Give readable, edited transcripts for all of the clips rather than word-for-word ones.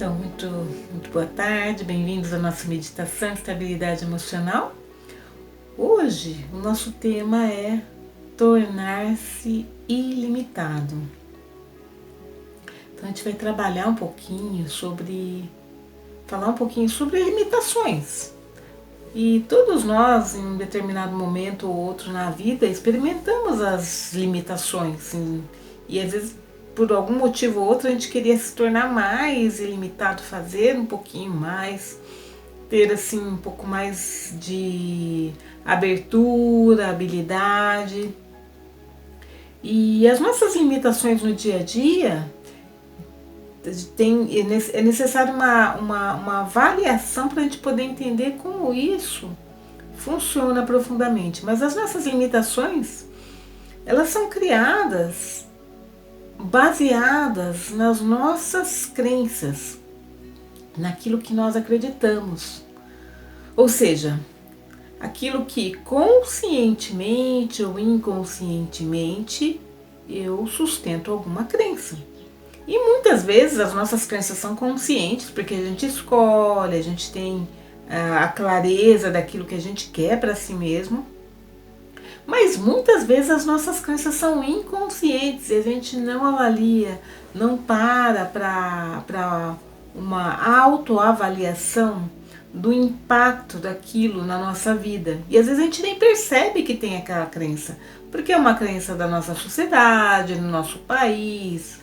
Então, muito boa tarde, bem-vindos à nossa meditação Estabilidade Emocional. Hoje, o nosso tema é tornar-se ilimitado. Então, a gente vai trabalhar um pouquinho falar um pouquinho sobre limitações. E todos nós, em um determinado momento ou outro na vida, experimentamos as limitações. E às vezes, por algum motivo ou outro, a gente queria se tornar mais ilimitado, fazer um pouquinho mais, ter assim um pouco mais de abertura, habilidade. E as nossas limitações no dia a dia, é necessário uma avaliação para a gente poder entender como isso funciona profundamente. Mas as nossas limitações, elas são criadas baseadas nas nossas crenças, naquilo que nós acreditamos. Ou seja, aquilo que conscientemente ou inconscientemente eu sustento alguma crença. E muitas vezes as nossas crenças são conscientes, porque a gente escolhe, a gente tem a clareza daquilo que a gente quer para si mesmo. Mas muitas vezes as nossas crenças são inconscientes e a gente não avalia, não para uma autoavaliação do impacto daquilo na nossa vida. E às vezes a gente nem percebe que tem aquela crença, porque é uma crença da nossa sociedade, no nosso país,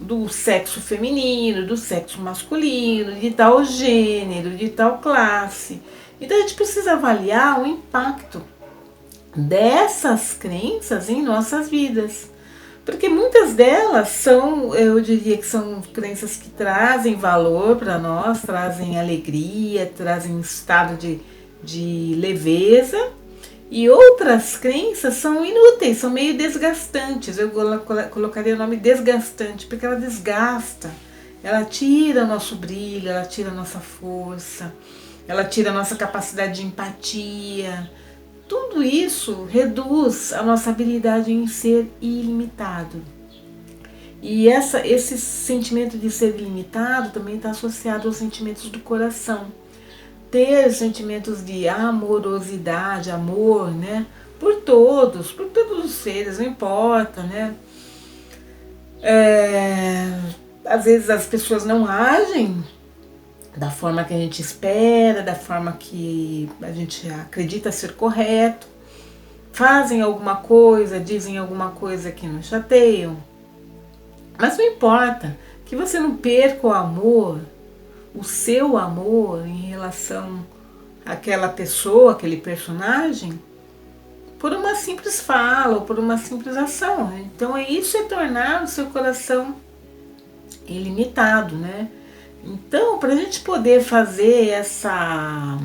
do sexo feminino, do sexo masculino, de tal gênero, de tal classe. Então a gente precisa avaliar o impacto dessas crenças em nossas vidas, porque muitas delas são, eu diria que são crenças que trazem valor para nós, trazem alegria, trazem estado de leveza, e outras crenças são inúteis, são meio desgastantes. Eu colocaria o nome desgastante, porque ela desgasta, ela tira o nosso brilho, ela tira a nossa força, ela tira a nossa capacidade de empatia. Tudo isso reduz a nossa habilidade em ser ilimitado. E esse sentimento de ser ilimitado também está associado aos sentimentos do coração. Ter sentimentos de amorosidade, amor, né? Por todos os seres, não importa, né? Às vezes as pessoas não agem da forma que a gente espera, da forma que a gente acredita ser correto, fazem alguma coisa, dizem alguma coisa que nos chateiam, mas não importa, que você não perca o amor, o seu amor em relação àquela pessoa, aquele personagem, por uma simples fala ou por uma simples ação. Então isso é tornar o seu coração ilimitado, né? Então, para a gente poder fazer essa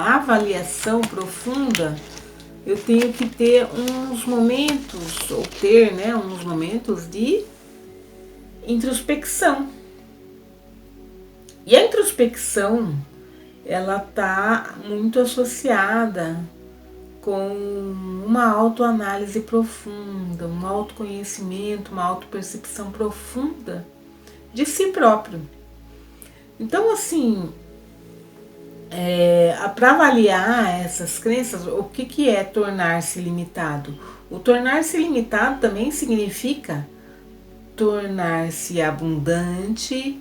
avaliação profunda, eu tenho que ter uns momentos, ou ter, né, uns momentos de introspecção. E a introspecção, ela está muito associada com uma autoanálise profunda, um autoconhecimento, uma autopercepção profunda de si próprio. Então, assim, para avaliar essas crenças, o que é tornar-se limitado? O tornar-se limitado também significa tornar-se abundante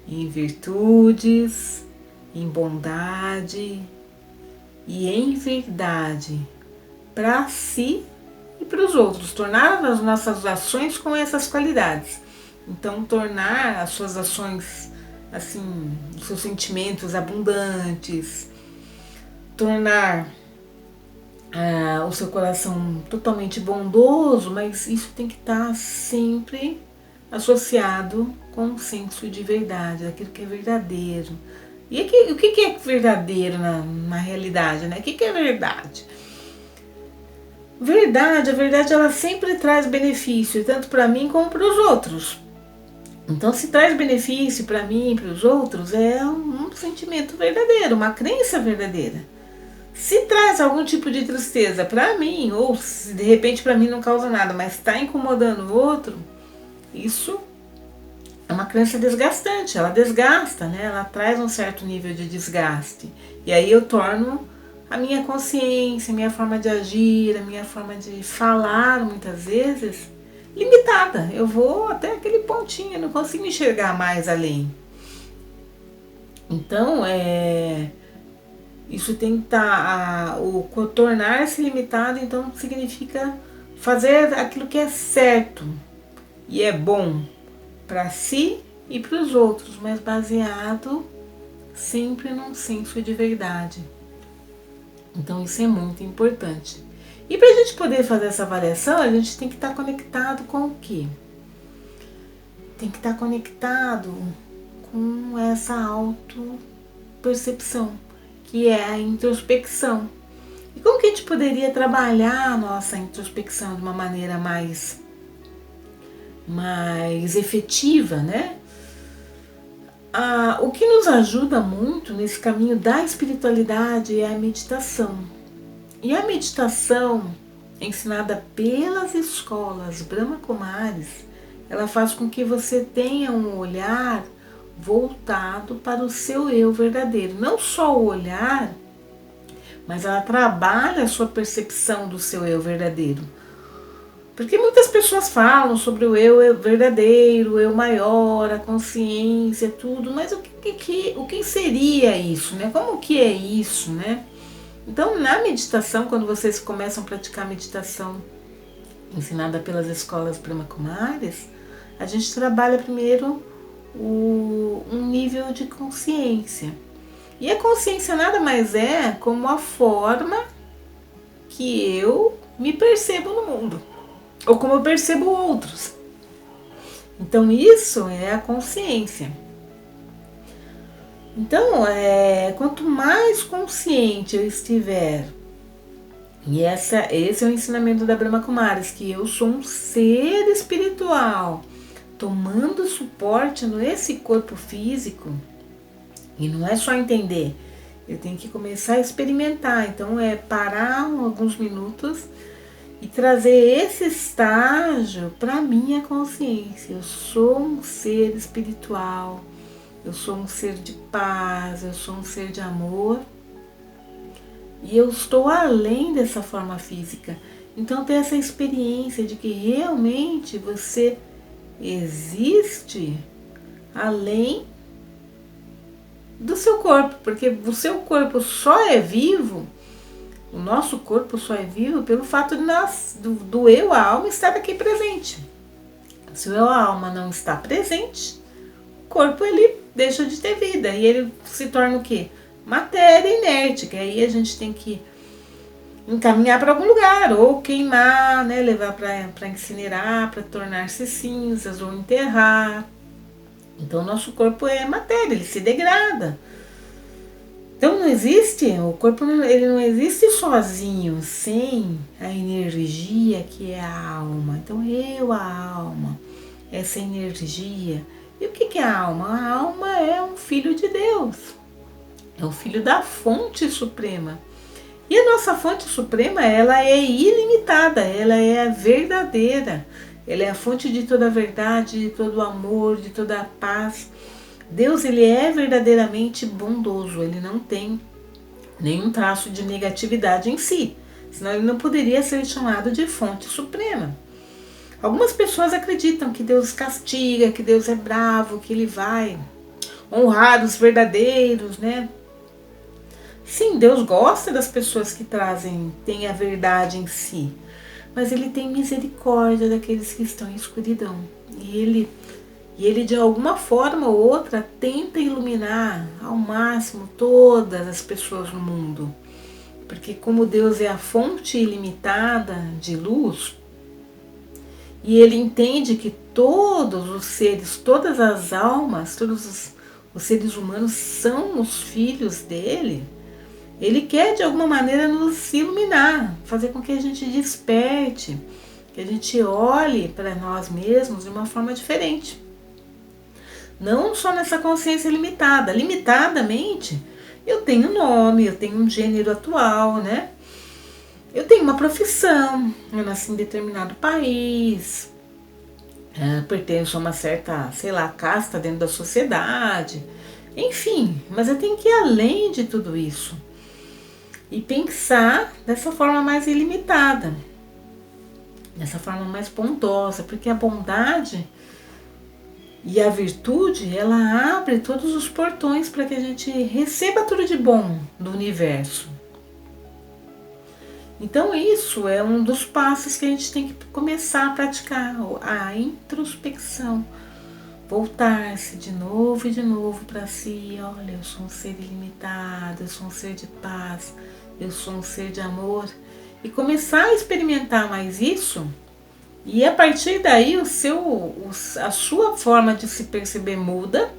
em virtudes, em bondade e em verdade para si e para os outros. Tornar as nossas ações com essas qualidades. Então, tornar as suas ações, assim, os seus sentimentos abundantes, tornar o seu coração totalmente bondoso, mas isso tem que estar sempre associado com um senso de verdade, daquilo que é verdadeiro. E o que é verdadeiro na realidade, né? O que é verdade? A verdade ela sempre traz benefício, tanto para mim como para os outros. Então, se traz benefício para mim e para os outros, é um sentimento verdadeiro, uma crença verdadeira. Se traz algum tipo de tristeza para mim, ou se de repente para mim não causa nada, mas está incomodando o outro, isso é uma crença desgastante, ela desgasta, né? Ela traz um certo nível de desgaste. E aí eu torno a minha consciência, a minha forma de agir, a minha forma de falar, muitas vezes, limitada. Eu vou até aquele pontinho, eu não consigo enxergar mais além. Então, isso tem que estar, o tornar-se limitado, então significa fazer aquilo que é certo e é bom para si e para os outros, mas baseado sempre num senso de verdade. Então isso é muito importante. E para a gente poder fazer essa avaliação, a gente tem que estar conectado com o quê? Tem que estar conectado com essa autopercepção, que é a introspecção. E como que a gente poderia trabalhar a nossa introspecção de uma maneira mais efetiva, né? O que nos ajuda muito nesse caminho da espiritualidade é a meditação. E a meditação, ensinada pelas escolas Brahma Kumaris, ela faz com que você tenha um olhar voltado para o seu eu verdadeiro. Não só o olhar, mas ela trabalha a sua percepção do seu eu verdadeiro. Porque muitas pessoas falam sobre o eu verdadeiro, o eu maior, a consciência, tudo, mas o que seria isso, né? Como que é isso, né? Então, na meditação, quando vocês começam a praticar meditação ensinada pelas escolas Brahma Kumaris, a gente trabalha primeiro um nível de consciência. E a consciência nada mais é como a forma que eu me percebo no mundo, ou como eu percebo outros. Então isso é a consciência. Então, quanto mais consciente eu estiver, e esse é o ensinamento da Brahma Kumaris, que eu sou um ser espiritual, tomando suporte nesse corpo físico, e não é só entender, eu tenho que começar a experimentar. Então parar alguns minutos e trazer esse estágio para a minha consciência. Eu sou um ser espiritual, eu sou um ser de paz, eu sou um ser de amor e eu estou além dessa forma física. Então ter essa experiência de que realmente você existe além do seu corpo, porque o seu corpo só é vivo, o nosso corpo só é vivo pelo fato de do eu, a alma, estar aqui presente. Se o eu, a alma não está presente, o corpo ele deixa de ter vida e ele se torna o quê? Matéria inerte, que aí a gente tem que encaminhar para algum lugar, ou queimar, né, levar para incinerar, para tornar-se cinzas, ou enterrar. Então o nosso corpo é matéria, ele se degrada. Então não existe, o corpo ele não existe sozinho, sem a energia que é a alma. Então a alma, essa energia. E o que é a alma? A alma é um filho de Deus, é um filho da fonte suprema. E a nossa fonte suprema, ela é ilimitada, ela é verdadeira. Ela é a fonte de toda a verdade, de todo o amor, de toda a paz. Deus, ele é verdadeiramente bondoso, ele não tem nenhum traço de negatividade em si, senão ele não poderia ser chamado de fonte suprema. Algumas pessoas acreditam que Deus castiga, que Deus é bravo, que ele vai honrar os verdadeiros, né? Sim, Deus gosta das pessoas que têm a verdade em si, mas ele tem misericórdia daqueles que estão em escuridão. E ele de alguma forma ou outra tenta iluminar ao máximo todas as pessoas no mundo. Porque como Deus é a fonte ilimitada de luz, e ele entende que todos os seres, todas as almas, todos os seres humanos são os filhos dele, ele quer de alguma maneira nos iluminar, fazer com que a gente desperte, que a gente olhe para nós mesmos de uma forma diferente. Não só nessa consciência limitada. Limitadamente, eu tenho nome, eu tenho um gênero atual, né? Eu tenho uma profissão, eu nasci em determinado país, pertenço a uma certa, sei lá, casta dentro da sociedade, enfim, mas eu tenho que ir além de tudo isso e pensar dessa forma mais ilimitada, dessa forma mais bondosa, porque a bondade e a virtude, ela abre todos os portões para que a gente receba tudo de bom do universo. Então isso é um dos passos que a gente tem que começar a praticar, a introspecção. Voltar-se de novo e de novo para si. Olha, eu sou um ser ilimitado, eu sou um ser de paz, eu sou um ser de amor. E começar a experimentar mais isso. E a partir daí a sua forma de se perceber muda.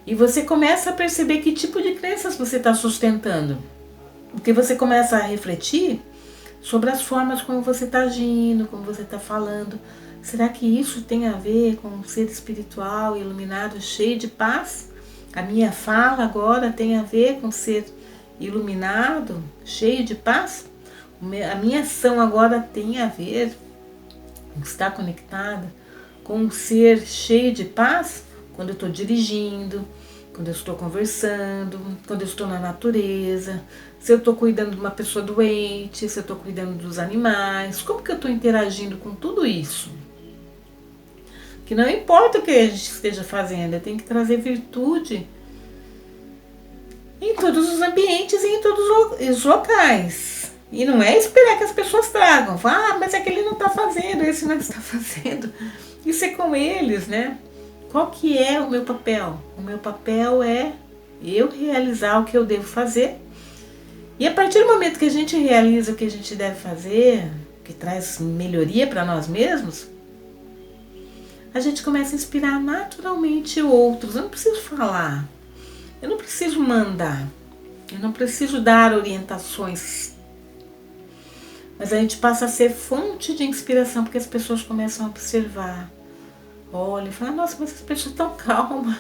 E você começa a perceber que tipo de crenças você está sustentando. Porque você começa a refletir sobre as formas como você está agindo, como você está falando. Será que isso tem a ver com um ser espiritual, iluminado, cheio de paz? A minha fala agora tem a ver com ser iluminado, cheio de paz? A minha ação agora tem a ver, está conectada com um ser cheio de paz? Quando eu estou dirigindo, quando eu estou conversando, quando eu estou na natureza, se eu estou cuidando de uma pessoa doente, se eu estou cuidando dos animais, como que eu estou interagindo com tudo isso? Que não importa o que a gente esteja fazendo, eu tenho que trazer virtude em todos os ambientes e em todos os locais. E não é esperar que as pessoas tragam. Mas é que ele não está fazendo, esse não está fazendo. Isso é com eles, né? Qual que é o meu papel? O meu papel é eu realizar o que eu devo fazer. E a partir do momento que a gente realiza o que a gente deve fazer, que traz melhoria para nós mesmos, a gente começa a inspirar naturalmente outros. Eu não preciso falar, eu não preciso mandar, eu não preciso dar orientações. Mas a gente passa a ser fonte de inspiração, porque as pessoas começam a observar. Olha, fala, nossa, mas as pessoas estão calmas,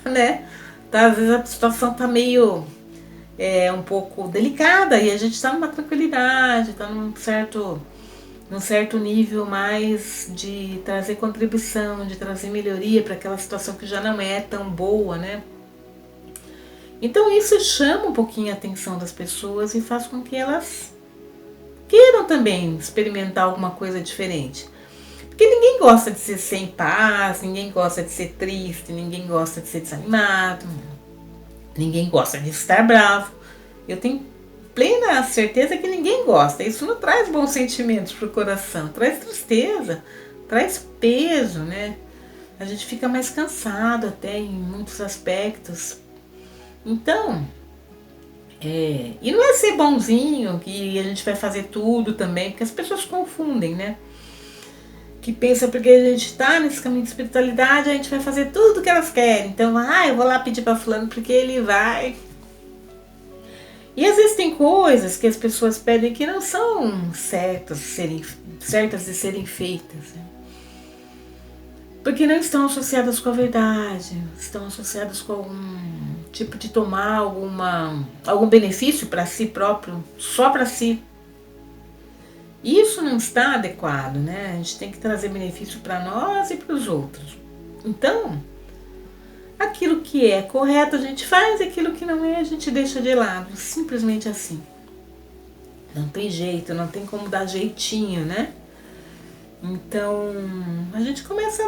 né? Às vezes a situação está meio um pouco delicada e a gente está numa tranquilidade, está num certo nível mais de trazer contribuição, de trazer melhoria para aquela situação que já não é tão boa, né? Então isso chama um pouquinho a atenção das pessoas e faz com que elas queiram também experimentar alguma coisa diferente. Porque ninguém gosta de ser sem paz, ninguém gosta de ser triste, ninguém gosta de ser desanimado, ninguém gosta de estar bravo. Eu tenho plena certeza que ninguém gosta. Isso não traz bons sentimentos para o coração, traz tristeza, traz peso, né? A gente fica mais cansado até em muitos aspectos. Então, e não é ser bonzinho que a gente vai fazer tudo também, porque as pessoas confundem, né? Que pensa porque a gente está nesse caminho de espiritualidade, a gente vai fazer tudo o que elas querem. Então, eu vou lá pedir para fulano porque ele vai. E às vezes tem coisas que as pessoas pedem que não são certas de serem feitas, né? Porque não estão associadas com a verdade, estão associadas com algum tipo de tomar algum benefício para si próprio, só para si. Isso não está adequado, né? A gente tem que trazer benefício para nós e para os outros. Então, aquilo que é correto a gente faz, aquilo que não é a gente deixa de lado, simplesmente assim. Não tem jeito, não tem como dar jeitinho, né? Então, a gente começa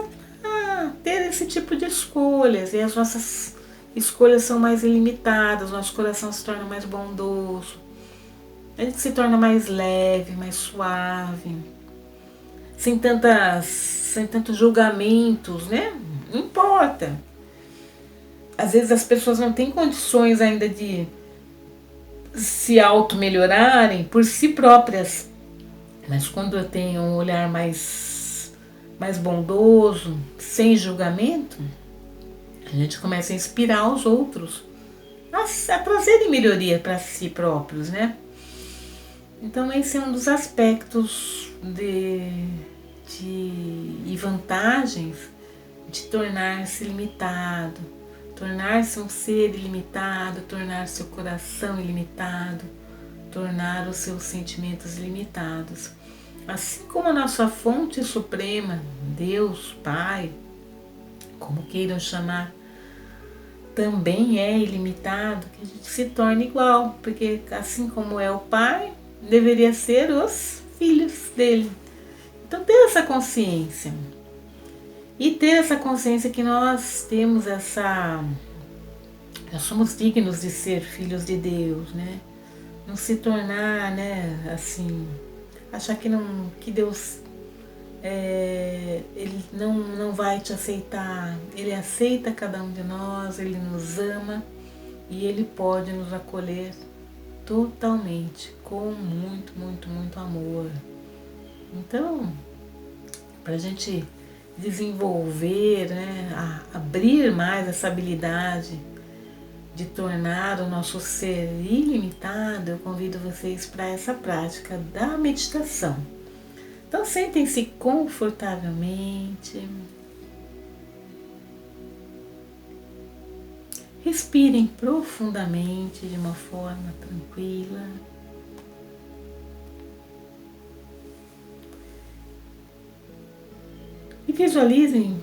a ter esse tipo de escolhas e as nossas escolhas são mais ilimitadas, nosso coração se torna mais bondoso, a gente se torna mais leve, mais suave, sem tantos julgamentos, né? Não importa. Às vezes as pessoas não têm condições ainda de se auto-melhorarem por si próprias. Mas quando eu tenho um olhar mais bondoso, sem julgamento, a gente começa a inspirar os outros a trazerem melhoria para si próprios, né? Então esse é um dos aspectos e vantagens de tornar-se limitado, tornar-se um ser ilimitado, tornar seu coração ilimitado, tornar os seus sentimentos limitados. Assim como a nossa fonte suprema, Deus, Pai, como queiram chamar, também é ilimitado, que a gente se torne igual, porque assim como é o Pai, deveria ser os filhos dele. Então ter essa consciência. E ter essa consciência que nós temos essa. Nós somos dignos de ser filhos de Deus, né? Não se tornar, né, assim, achar que não, que Deus ele não vai te aceitar. Ele aceita cada um de nós, ele nos ama e ele pode nos acolher totalmente, com muito, muito, muito amor. Então, para a gente desenvolver, né, abrir mais essa habilidade de tornar o nosso ser ilimitado, eu convido vocês para essa prática da meditação. Então sentem-se confortavelmente, respirem profundamente de uma forma tranquila. E visualizem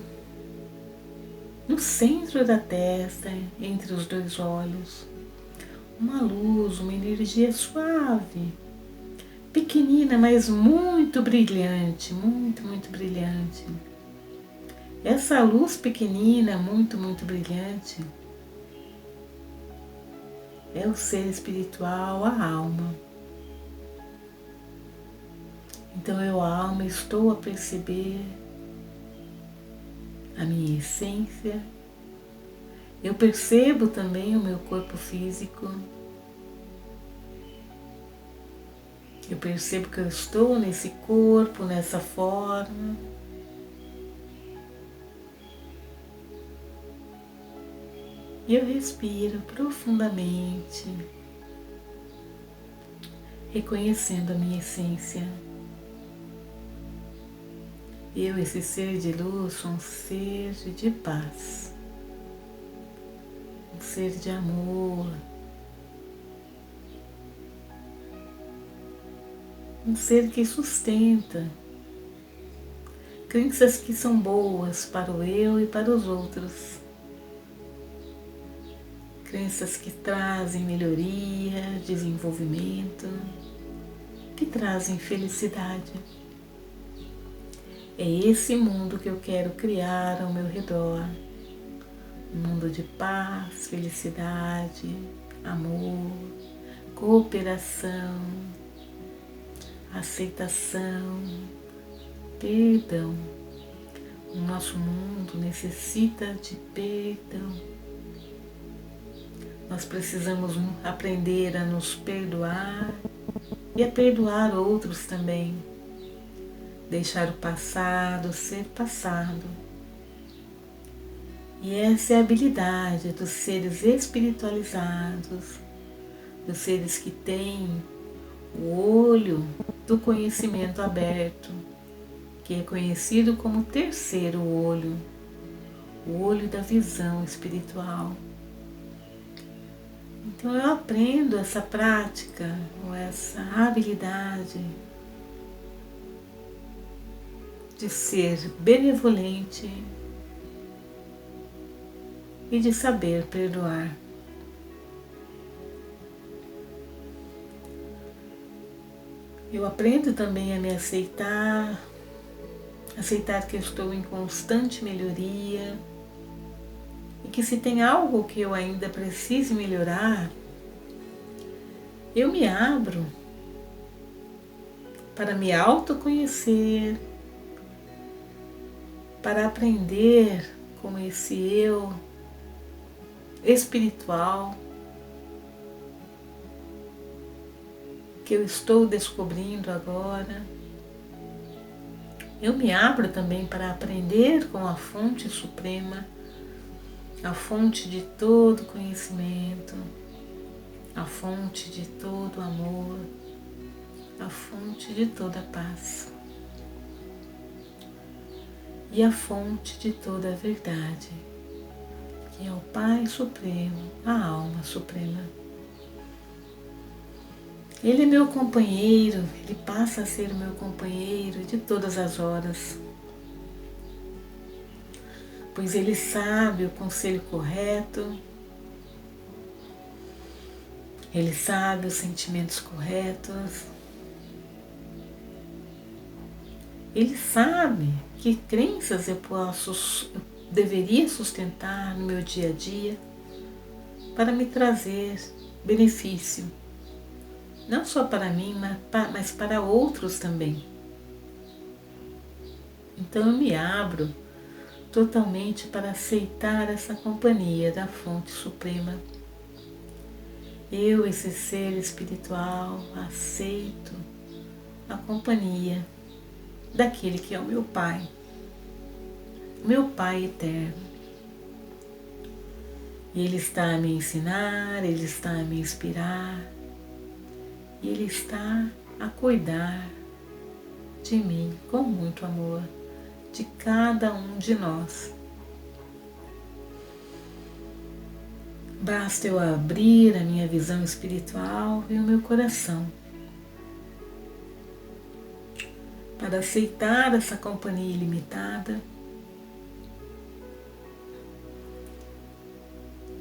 no centro da testa, entre os dois olhos, uma luz, uma energia suave, pequenina, mas muito brilhante, muito, muito brilhante. Essa luz pequenina, muito, muito brilhante, é o ser espiritual, a alma. Então eu, a alma, estou a perceber a minha essência. Eu percebo também o meu corpo físico. Eu percebo que eu estou nesse corpo, nessa forma. E eu respiro profundamente, reconhecendo a minha essência. Eu, esse ser de luz, sou um ser de paz, um ser de amor, um ser que sustenta crenças que são boas para o eu e para os outros, crenças que trazem melhoria, desenvolvimento, que trazem felicidade. É esse mundo que eu quero criar ao meu redor. Um mundo de paz, felicidade, amor, cooperação, aceitação, perdão. O nosso mundo necessita de perdão. Nós precisamos aprender a nos perdoar e a perdoar outros também. Deixar o passado ser passado. E essa é a habilidade dos seres espiritualizados, dos seres que têm o olho do conhecimento aberto, que é conhecido como terceiro olho, o olho da visão espiritual. Então eu aprendo essa prática, ou essa habilidade de ser benevolente e de saber perdoar. Eu aprendo também a me aceitar, aceitar que eu estou em constante melhoria e que se tem algo que eu ainda precise melhorar, eu me abro para me autoconhecer, para aprender com esse eu espiritual que eu estou descobrindo agora. Eu me abro também para aprender com a fonte suprema, a fonte de todo conhecimento, a fonte de todo amor, a fonte de toda paz e a fonte de toda a verdade, que é o Pai Supremo, a Alma Suprema. Ele é meu companheiro, ele passa a ser meu companheiro de todas as horas, pois ele sabe o conselho correto, ele sabe os sentimentos corretos, ele sabe que crenças eu deveria sustentar no meu dia a dia para me trazer benefício, não só para mim, mas para outros também. Então eu me abro totalmente para aceitar essa companhia da Fonte Suprema. Eu, esse ser espiritual, aceito a companhia daquele que é o meu Pai eterno. Ele está a me ensinar, Ele está a me inspirar, e Ele está a cuidar de mim com muito amor, de cada um de nós. Basta eu abrir a minha visão espiritual e o meu coração para aceitar essa companhia ilimitada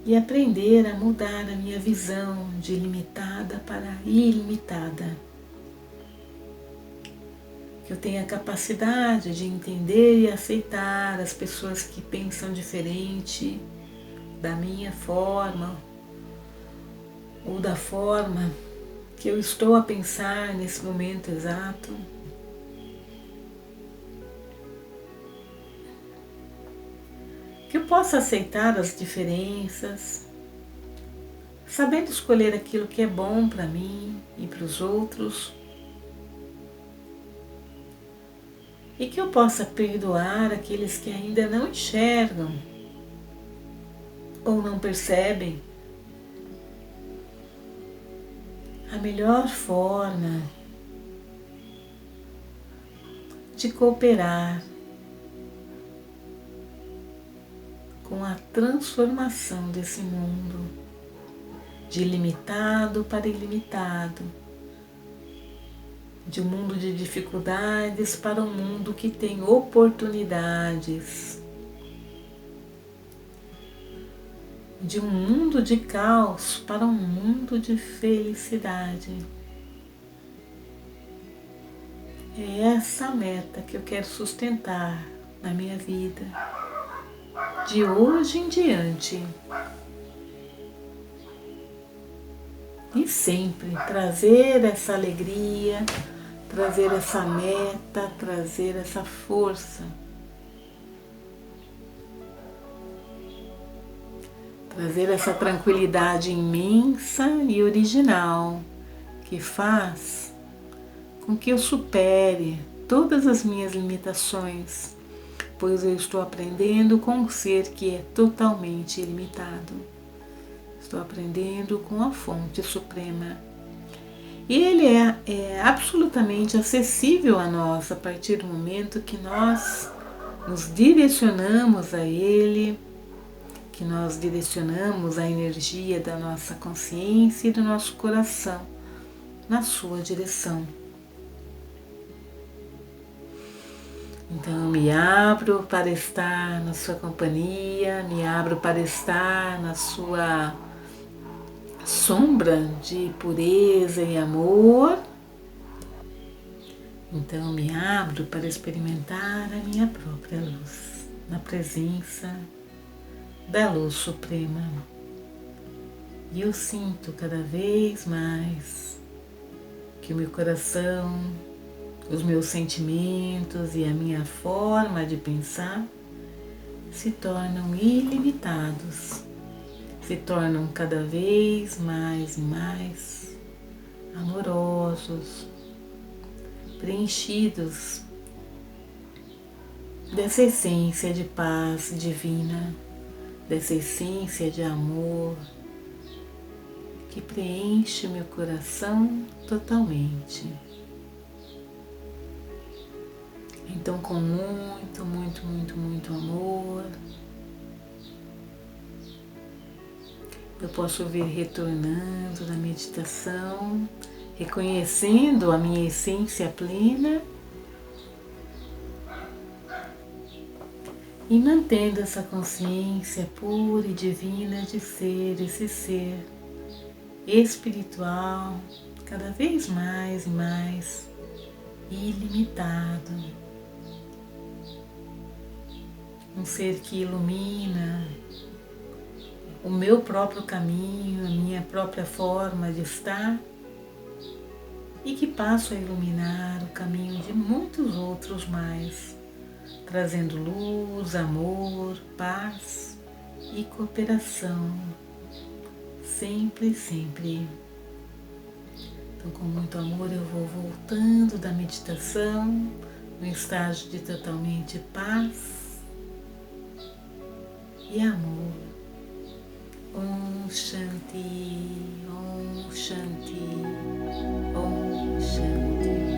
e aprender a mudar a minha visão de limitada para ilimitada. Que eu tenha a capacidade de entender e aceitar as pessoas que pensam diferente da minha forma ou da forma que eu estou a pensar nesse momento exato. Que eu possa aceitar as diferenças, sabendo escolher aquilo que é bom para mim e para os outros. E que eu possa perdoar aqueles que ainda não enxergam ou não percebem a melhor forma de cooperar com a transformação desse mundo, de limitado para ilimitado, de um mundo de dificuldades para um mundo que tem oportunidades, de um mundo de caos para um mundo de felicidade. É essa a meta que eu quero sustentar na minha vida, de hoje em diante. E sempre trazer essa alegria, trazer essa meta, trazer essa força. Trazer essa tranquilidade imensa e original que faz com que eu supere todas as minhas limitações, pois eu estou aprendendo com um ser que é totalmente ilimitado. Estou aprendendo com a Fonte Suprema. E Ele é absolutamente acessível a nós a partir do momento que nós nos direcionamos a Ele, que nós direcionamos a energia da nossa consciência e do nosso coração na sua direção. Então eu me abro para estar na sua companhia, me abro para estar na sua sombra de pureza e amor. Então eu me abro para experimentar a minha própria luz, na presença da luz suprema. E eu sinto cada vez mais que o meu coração, os meus sentimentos e a minha forma de pensar se tornam ilimitados, se tornam cada vez mais e mais amorosos, preenchidos dessa essência de paz divina, dessa essência de amor que preenche meu coração totalmente. Então, com muito, muito, muito, muito amor, eu posso vir retornando na meditação, reconhecendo a minha essência plena e mantendo essa consciência pura e divina de ser esse ser espiritual cada vez mais e mais ilimitado. Um ser que ilumina o meu próprio caminho, a minha própria forma de estar e que passo a iluminar o caminho de muitos outros mais, trazendo luz, amor, paz e cooperação, sempre, sempre. Então, com muito amor, eu vou voltando da meditação, no estágio de totalmente paz e amor. Om Shanti, Om Shanti, Om Shanti.